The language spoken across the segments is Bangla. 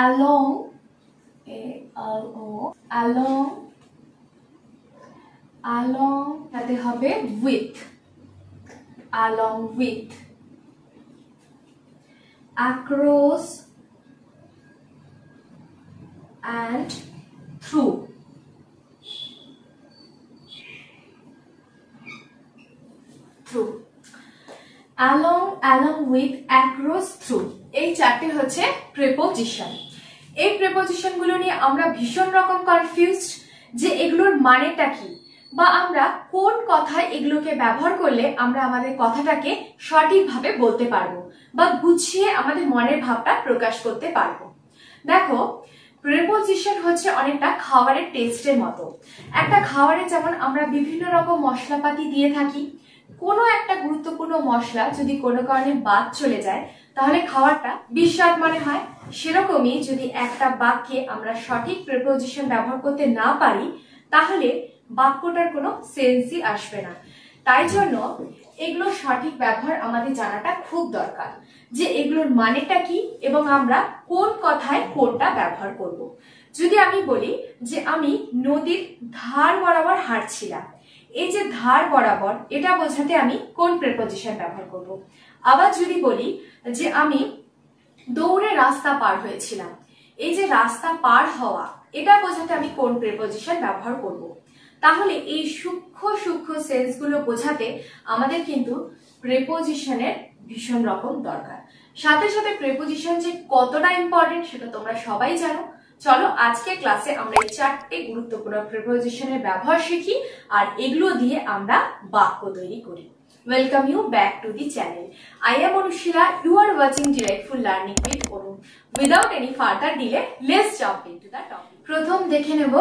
along, along সাথে হবে with, along with, across and through, along, along with, across, through এই চারটি হচ্ছে প্রিপোজিশন। এই প্রিপোজিশন গুলো নিয়ে আমরা ভীষণ রকম কনফিউজড যে এগুলোর মানেটা কি, বা আমরা কোন কথায় এগুলোকে ব্যবহার করলে আমরা আমাদের কথাটাকে সঠিকভাবে বলতে পারবো বা গুছিয়ে আমাদের মনের ভাবটা প্রকাশ করতে পারবো। দেখো, প্রিপোজিশন হচ্ছে অনেকটা খাবারের টেস্টের মতো। একটা খাবারে যেমন আমরা বিভিন্ন রকম মশলাপাতি দিয়ে থাকি, কোনো একটা গুরুত্বপূর্ণ মশলা যদি কোনো কারণে বাদ চলে যায় তাহলে খাবারটা বিস্বাদ মনে হয়। সেরকমই যদি একটা বাক্যে আমরা সঠিক প্রিপোজিশন ব্যবহার করতে না পারি তাহলে বাক্যটার কোনো সেন্সই আসবে না। তাই জন্য এগুলো সঠিক ব্যবহার আমাদের জানাটা খুব দরকার, যে এগুলোর মানেটা কি এবং আমরা কোন কথায় কোনটা ব্যবহার করব। যদি আমি বলি যে আমি নদীর ধার বরাবর হাঁটছিলাম, এই যে ধার বরাবর এটা বোঝাতে আমি কোন প্রিপোজিশন ব্যবহার করব। আবার যদি বলি যে আমি দৌড়ে রাস্তা পার হয়েছিলাম, এই যে রাস্তা পার হওয়া এটা বোঝাতে আমি কোন প্রিপোজিশন ব্যবহার করব। তাহলে এই সূক্ষ্ম সূক্ষ্ম সেন্স গুলো বোঝাতে আমাদের কিন্তু প্রিপোজিশনের ভীষণ রকম দরকার। সাথে সাথে প্রিপোজিশন যে কতটা ইম্পর্টেন্ট সেটা তোমরা সবাই জানো। চলো আজকে ক্লাসে আমরা এই চারটে গুরুত্বপূর্ণ প্রিপোজিশনের ব্যবহার শিখি আর এগুলো দিয়ে আমরা বাক্য তৈরি করি। Welcome you back to the channel. I am Anushila. You are watching Delightful Learning with Onu. Without any further delay, let's jump into the topic. প্রথম দেখে নেব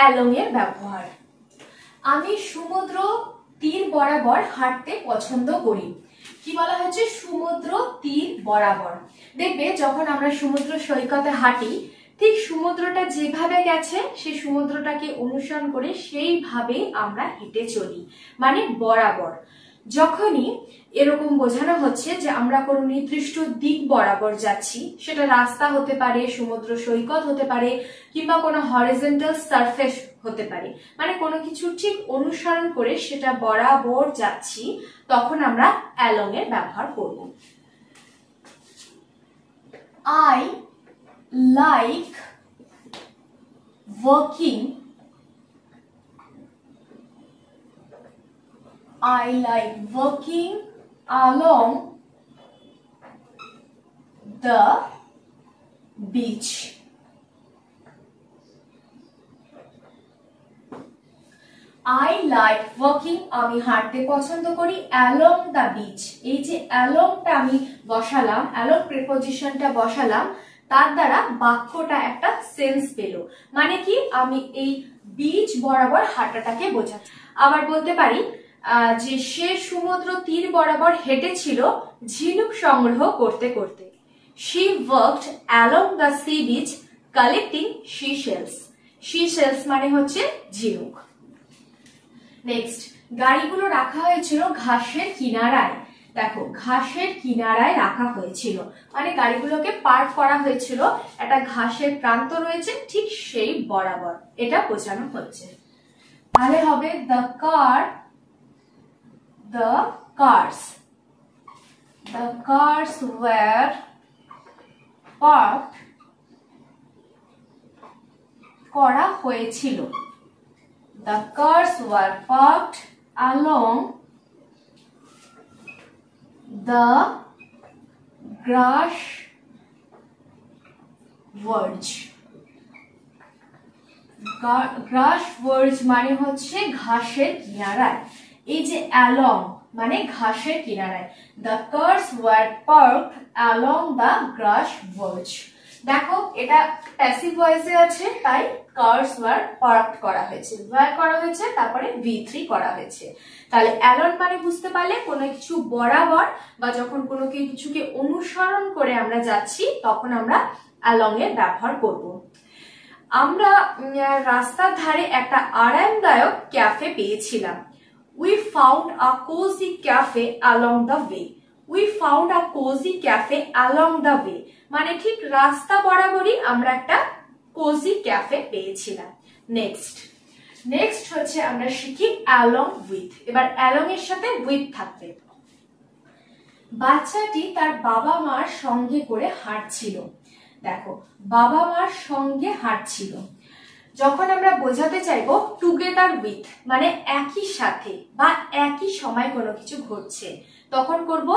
along এর ব্যবহার। আমি সমুদ্র তীর বরাবর হাঁটতে পছন্দ করি। কি বলা হচ্ছে? সমুদ্র তীর বরাবর। দেখবে যখন আমরা সমুদ্র সৈকতে হাঁটি, ঠিক সমুদ্রটা যেভাবে গেছে সেই সমুদ্রটাকে অনুসরণ করে সেইভাবে আমরা হেঁটে চলি, মানে বরাবর। যখনই এরকম বোঝানো হচ্ছে যে আমরা কোনো নির্দিষ্ট দিক বরাবর যাচ্ছি, সেটা রাস্তা হতে পারে, সমুদ্র সৈকত হতে পারে, কিংবা কোনো হরিজন্টাল সারফেস হতে পারে, মানে কোনো কিছু ঠিক অনুসরণ করে সেটা বরাবর যাচ্ছি, তখন আমরা along এর ব্যবহার করব। I like walking along the beach. I like walking, আমি হাঁটতে পছন্দ করি along the beach। এই যে alongটা আমি বসালাম, along প্রিপোজিশনটা বসালাম, তার দ্বারা বাক্যটা একটা সেন্স পেল। মানে কি? আমি এই বিচ বরাবর হাঁটাটাকে বোঝাচ্ছি। আবার বলতে পারি যে সে সমুদ্র তীর বরাবর হেঁটেছিল ঝিনুক সংগ্রহ করতে করতে। She worked along the sea beach collecting seashells. Seashells মানে হচ্ছে ঝিনুক। নেক্সট, গাড়িগুলো রাখা হয়েছিল ঘাসের কিনারায়। দেখো, ঘাসের কিনারায় রাখা হয়েছিল মানে গাড়িগুলোকে পার্ক করা হয়েছিল, একটা ঘাসের প্রান্ত রয়েছে ঠিক সেই বরাবর, এটা বোঝানো হচ্ছে। তাহলে হবে the cars were parked করা হয়েছিল। The cars were parked along the grass verge. grass verge মানে হচ্ছে ঘাসের কিনারায়। এই যে along মানে ঘাসের কিনারায়। The cars were parked along the grass verge. দেখো, এটা প্যাসিভ ভয়েসে আছে, তাই cars were parked করা হয়েছে, were করা হয়েছে, তারপরে V3 করা হয়েছে। তাহলে along মানে বুঝতে পারলে কোনো কিছু বরাবর বা যখন কোনো কিছুকে অনুসরণ করে আমরা যাচ্ছি তখন আমরা along এর ব্যবহার করব। আমরা রাস্তার ধারে একটা আরামদায়ক ক্যাফে পেয়েছিলাম। We found a cozy cafe along the way. We found a cozy cafe along the way. মানে ঠিক রাস্তা বরাবরই আমরা একটা কোজি ক্যাফে পেয়েছিলাম। নেক্সট হচ্ছে আমরা শিখি অ্যালং উইথ। এবার অ্যালং এর সাথে উইথ থাকবে। বাচ্চাটি তার বাবা মার সঙ্গে করে হাঁটছিল। দেখো, বাবা মার সঙ্গে হাঁটছিল। যখন আমরা বোঝাতে চাইবো টুগেদার উইথ মানে একই সাথে বা একই সময় কোনো কিছু ঘটছে, তখন করব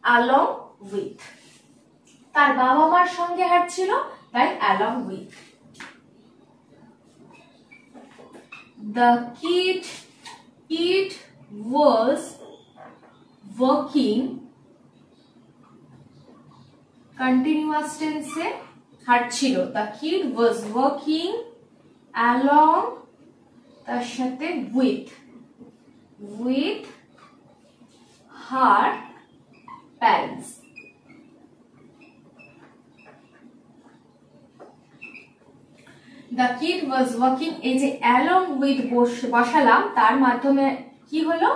অ্যালং উইথ। তার বাবা মার সঙ্গে হাঁটছিল, তাই along with. The kid was walking, continuous tense এ হাঁটছিল। The kid was walking along, তার সাথে with her parents। The kid was walking, এই যে along with বসালাম, তার মাধ্যমে কি হলো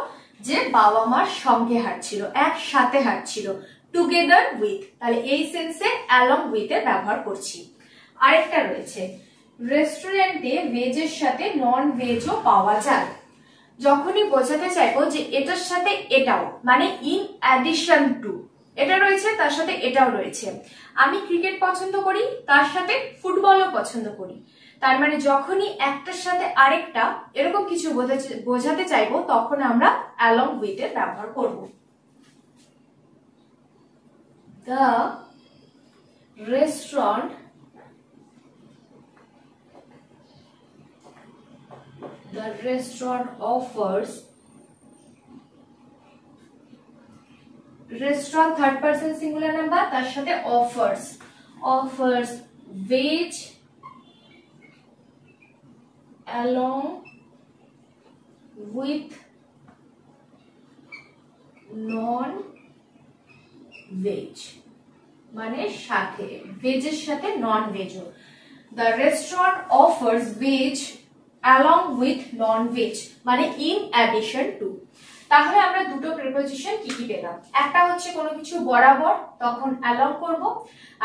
যে বাবা মার সঙ্গে হাঁটছিল, একসাথে হাঁটছিল, টুগেদার উইথ। তাহলে এই সেন্সে along with এর ব্যবহার করছি। আরেকটা রয়েছে, রেস্টুরেন্টে ভেজের সাথে নন ভেজও পাওয়া যায়। যখনই বোঝাতে চাইবো যে এটার সাথে এটাও, মানে ইন অ্যাডিশন টু, এটা রয়েছে তার সাথে এটাও রয়েছে। আমি ক্রিকেট পছন্দ করি, তার সাথে ফুটবলও পছন্দ করি। তার মানে যখনই একটার সাথে আরেকটা এরকম কিছু বোঝাতে চাইবো, তখন আমরা অ্যালং উইথ এর ব্যবহার করব। The restaurant offers, restaurant third person singular number, তার সাথে offers veg along with non veg, মানে সাথে, ভেজের সাথে নন ভেজও। The restaurant offers veg along with non veg, মানে in addition to। তাহলে আমরা দুটো প্রিপোজিশন কি কি পেলাম? একটা হচ্ছে কোনো কিছু বরাবর, তখন along করব,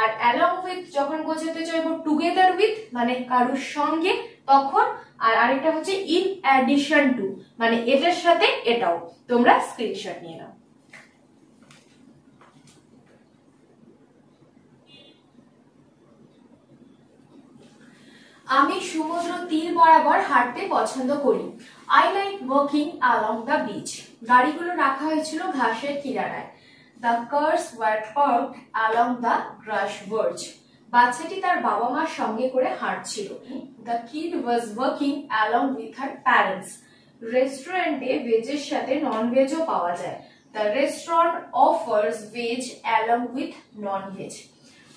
আর along with যখন বোঝাতে চাইবো টুগেদার উইথ মানে কারোর সঙ্গে, তখন। আর আরেকটা হচ্ছে in addition to মানে এটার সাথে এটাও। তোমরা স্ক্রিনশট নিয়ে নাও। আমি সমুদ্র তীর বরাবর হাঁটতে পছন্দ করি। I like walking along the beach. গাড়িগুলো রাখা হয়েছিল ঘাসের কিনারায়। The cars were parked along the grass verge. বাচ্চাটি তার বাবা মার সঙ্গে করে হাঁটছিল। The kid was walking along with her parents. রেস্টুরেন্টে ভেজের সাথে নন ভেজও পাওয়া যায়। The restaurant offers veg along with non-veg.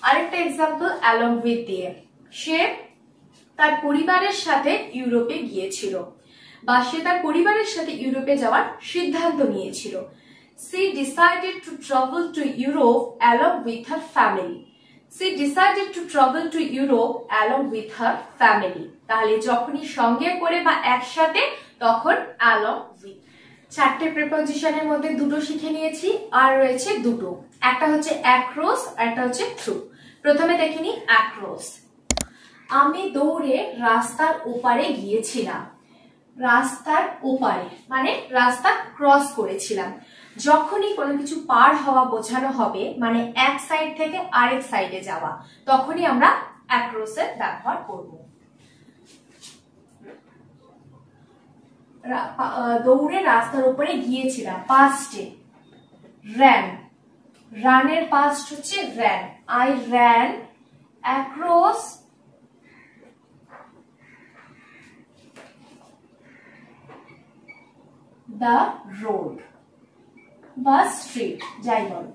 আরেকটা এক্সাম্পল along with দিয়ে, সে তার পরিবারের সাথে ইউরোপে গিয়েছিল, বা সে তার পরিবারের সাথে ইউরোপে যাওয়ার সিদ্ধান্ত নিয়েছিল। She decided to travel to Europe along with her family. She decided to travel to Europe along with her family. তাহলে যখনই সঙ্গে করে বা একসাথে, তখন along with। চারটে প্রিপোজিশনের মধ্যে দুটো শিখে নিয়েছি, আর রয়েছে দুটো, একটা হচ্ছে across আর একটা হচ্ছে through। প্রথমে দেখে নিই across। আমি দৌড়ে রাস্তার ওপারে গিয়েছিলাম। রাস্তার ওপারে মানে রাস্তা ক্রস করেছিলাম। যখনই কোনো কিছু পার হওয়া বোঝানো হবে, মানে এক সাইড থেকে আরেক সাইডে যাওয়া, তখনই আমরা অ্যাক্রস এর ব্যবহার করব। দৌড়ে রাস্তার উপরে গিয়েছিলাম, পাস্টে ran, রানের পাস্ট হচ্ছে ran। I ran across the road বা স্ট্রিট, যাই বল।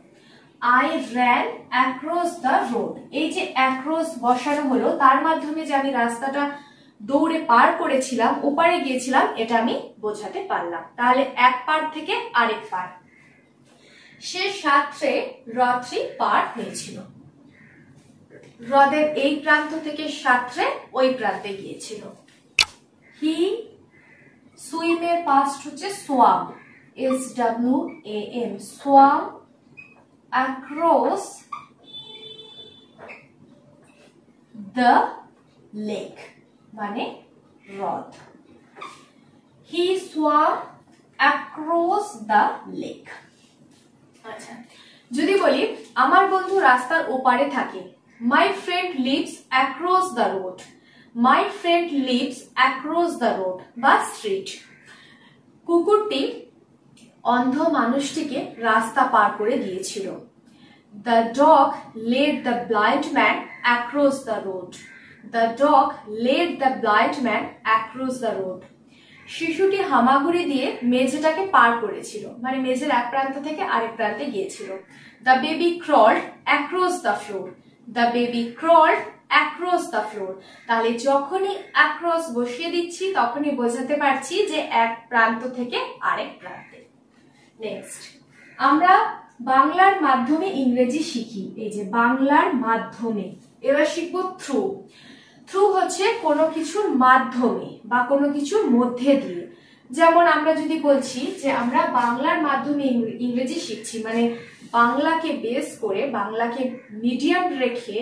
I ran across the road, এই যে across বসানো হলো, তার মাধ্যমে যে আমি রাস্তাটা দৌড়ে পার করেছিলাম, ওপারে গিয়েছিলাম, এটা আমি বোঝাতে পারলাম। তাহলে এক পার থেকে আরেক পার। সে সাঁতরে হ্রদটি পার হয়েছিল। হ্রদের এই প্রান্ত থেকে সাঁতরে ওই প্রান্তে গিয়েছিল। হি সুইম এর পাস্ট হচ্ছে swamp, SWAM, swam across the lake মানে হ্রদ। He swam across the lake। আচ্ছা, যদি বলি আমার বন্ধু রাস্তার ওপারে থাকে, my friend lives across the road। my friend lives across the road বা street। কুকুরটি অন্ধ মানুষটিকে রাস্তা পার করে দিয়েছিল। the dog led the blind man across the road। the dog led the blind man across the road। শিশুটি হামাগুড়ি দিয়ে মেঝেটাকে পার করেছিল, মানে মেঝের এক প্রান্ত থেকে আরেক প্রান্তে গিয়েছিল। the baby crawled across the floor। the baby crawled across the floor। তাহলে যখনই across বসিয়ে দিচ্ছি তখনই বোঝাতে পারছি যে এক প্রান্ত থেকে আরেক প্রান্তে। নেক্সট, আমরা বাংলার মাধ্যমে ইংরেজি শিখি। এই যে বাংলার মাধ্যমে, এবার শিখবো থ্রু। থ্রু হচ্ছে কোনো কিছুর মাধ্যমে বা কোনো কিছুর মধ্যে দিয়ে। যেমন আমরা যদি বলছি যে আমরা বাংলার মাধ্যমে ইংরেজি শিখছি, মানে বাংলাকে বেস করে, বাংলাকে মিডিয়াম রেখে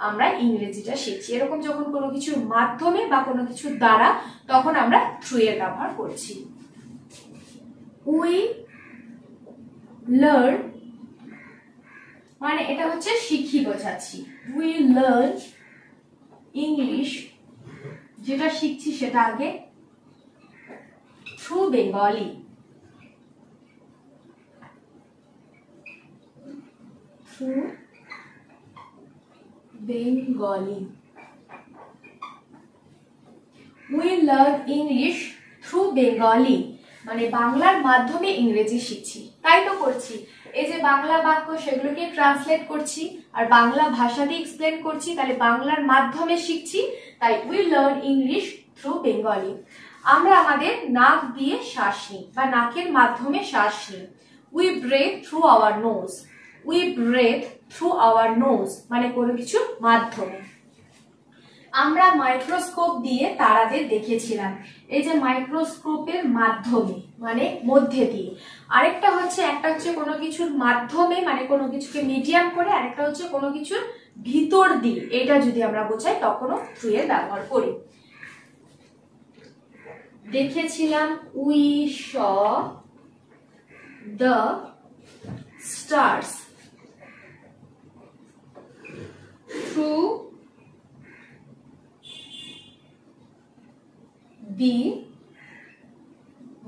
আমরা ইংরেজিটা শিখছি, এরকম যখন কোনো কিছুর মাধ্যমে বা কোনো কিছুর দ্বারা, তখন আমরা থ্রু এর ব্যবহার করছি। উই লার্ন মানে এটা হচ্ছে শিখি বোঝাচ্ছি। উই লার্ন ইংলিশ, যেটা শিখছি সেটা আগে, through Bengali. Through Bengali. We learn English through Bengali মানে বাংলার মাধ্যমে ইংরেজি শিখছি। তাই তো করছি, এই যে বাংলা বাক্য সেগুলোকে ট্রান্সলেট করছি আর বাংলা ভাষা দিয়ে এক্সপ্লেন করছি, তাহলে বাংলার মাধ্যমে শিখছি। তাই we learn English through Bengali. আমরা আমাদের নাক দিয়ে শ্বাস নিই বা নাকের মাধ্যমে শ্বাস নিই। We breathe through our nose. We breathe through our nose মানে কোনো কিছুর মাধ্যমে। আমরা মাইক্রোস্কোপ দিয়ে তারাদের দেখেছিলাম। এই যে মাইক্রোস্কোপের মাধ্যমে মানে মধ্যে দিয়ে। আরেকটা হচ্ছে, একটা হচ্ছে কোনো কিছুর মাধ্যমে মানে কোনো কিছুকে মিডিয়াম করে, আরেকটা হচ্ছে কোনো কিছুর ভিতর দিয়ে। এটা যদি আমরা বোঝাই তখনও থ্রু এর ব্যবহার করি। দেখেছিলাম, we saw the stars through the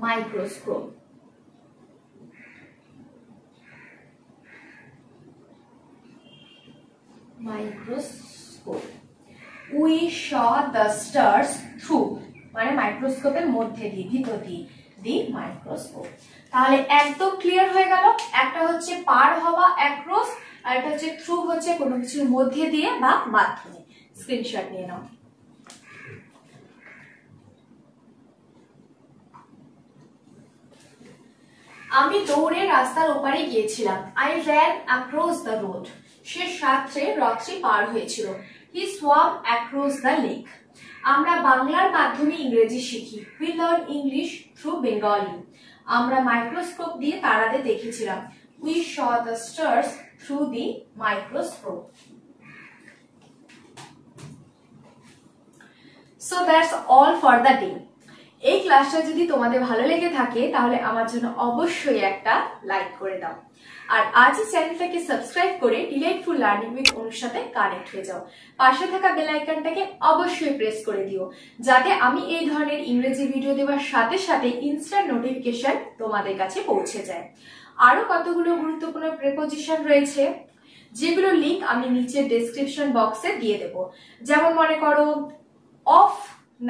microscope। Microscope। We saw the stars through মানে মাইক্রোস্কোপের মধ্যে দিয়ে, ভিতর দিয়ে, the microscope। তাহলে একদম ক্লিয়ার হয়ে গেল। একটা হচ্ছে পার হওয়া অ্যাক্রস, আর একটা হচ্ছে থ্রু হচ্ছে কোনো কিছুর মধ্যে দিয়ে বা মাধ্যমে। স্ক্রিনশট নিয়ে নাও। আমি দৌড়ে রাস্তার ওপারে গিয়েছিলাম। I ran across the road। সে সাঁতরে হ্রদটি পার হয়েছিল। He swam across the lake। আমরা বাংলার মাধ্যমে ইংরেজি শিখি। We learn English through Bengali। আমরা মাইক্রোস্কোপ দিয়ে তারাদের দেখেছিলাম। We saw the stars through the microscope। So that's all for the day। এই ক্লাসটা যদি তোমাদের ভালো লেগে থাকে তাহলে আমার জন্য অবশ্যই একটা লাইক করে দাও, আর আজই চ্যানেলটাকে সাবস্ক্রাইব করে ডিলাইটফুল লার্নিং উইথ অনুর সাথে কানেক্ট হয়ে যাও। পাশে থাকা বেল আইকনটাকে অবশ্যই প্রেস করে দিও, যাতে আমি এই ধরনের ইংরেজি ভিডিও দেওয়ার সাথে সাথে ইনস্ট্যান্ট নোটিফিকেশন তোমাদের কাছে পৌঁছে যায়। আরো কতগুলো গুরুত্বপূর্ণ প্রিপোজিশন রয়েছে যেগুলো লিংক আমি নিচে ডেসক্রিপশন বক্সে দিয়ে দেব। যেমন মনে করো অফ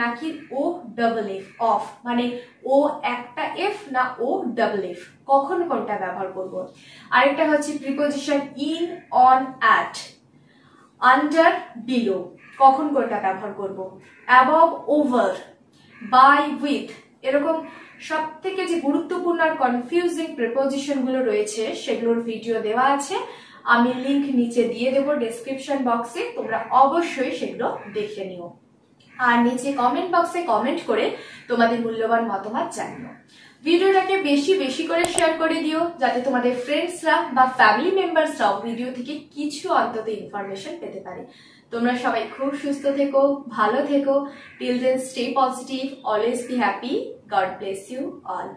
নাকি ও ডাবল এফ। অফ মানে ও একটা এফ না ও ডাবল এফ, কখন কোনটা ব্যবহার করব। আরেকটা হচ্ছে preposition in, on, at, under, below, কখন কোনটা ব্যবহার করব। অ্যাবভ, ওভার, বাই, উইথ, এরকম সব থেকে যে গুরুত্বপূর্ণ আর কনফিউজিং প্রিপোজিশন গুলো রয়েছে সেগুলোর ভিডিও দেওয়া আছে, আমি লিংক নিচে দিয়ে দেবো ডেসক্রিপশন বক্সে, তোমরা অবশ্যই সেগুলো দেখে নিও। আর নিচে কমেন্ট বক্সে কমেন্ট করে তোমাদের মূল্যবান মতামত জানিও। ভিডিওটাকে বেশি বেশি করে শেয়ার করে দিও, যাতে তোমাদের ফ্রেন্ডসরা বা ফ্যামিলি মেম্বার্সরাও ভিডিও থেকে কিছু অন্তত ইনফরমেশন পেতে পারে। তোমরা সবাই খুব সুস্থ থেকো, ভালো থেকো। Till then stay positive, always be happy. God bless you all.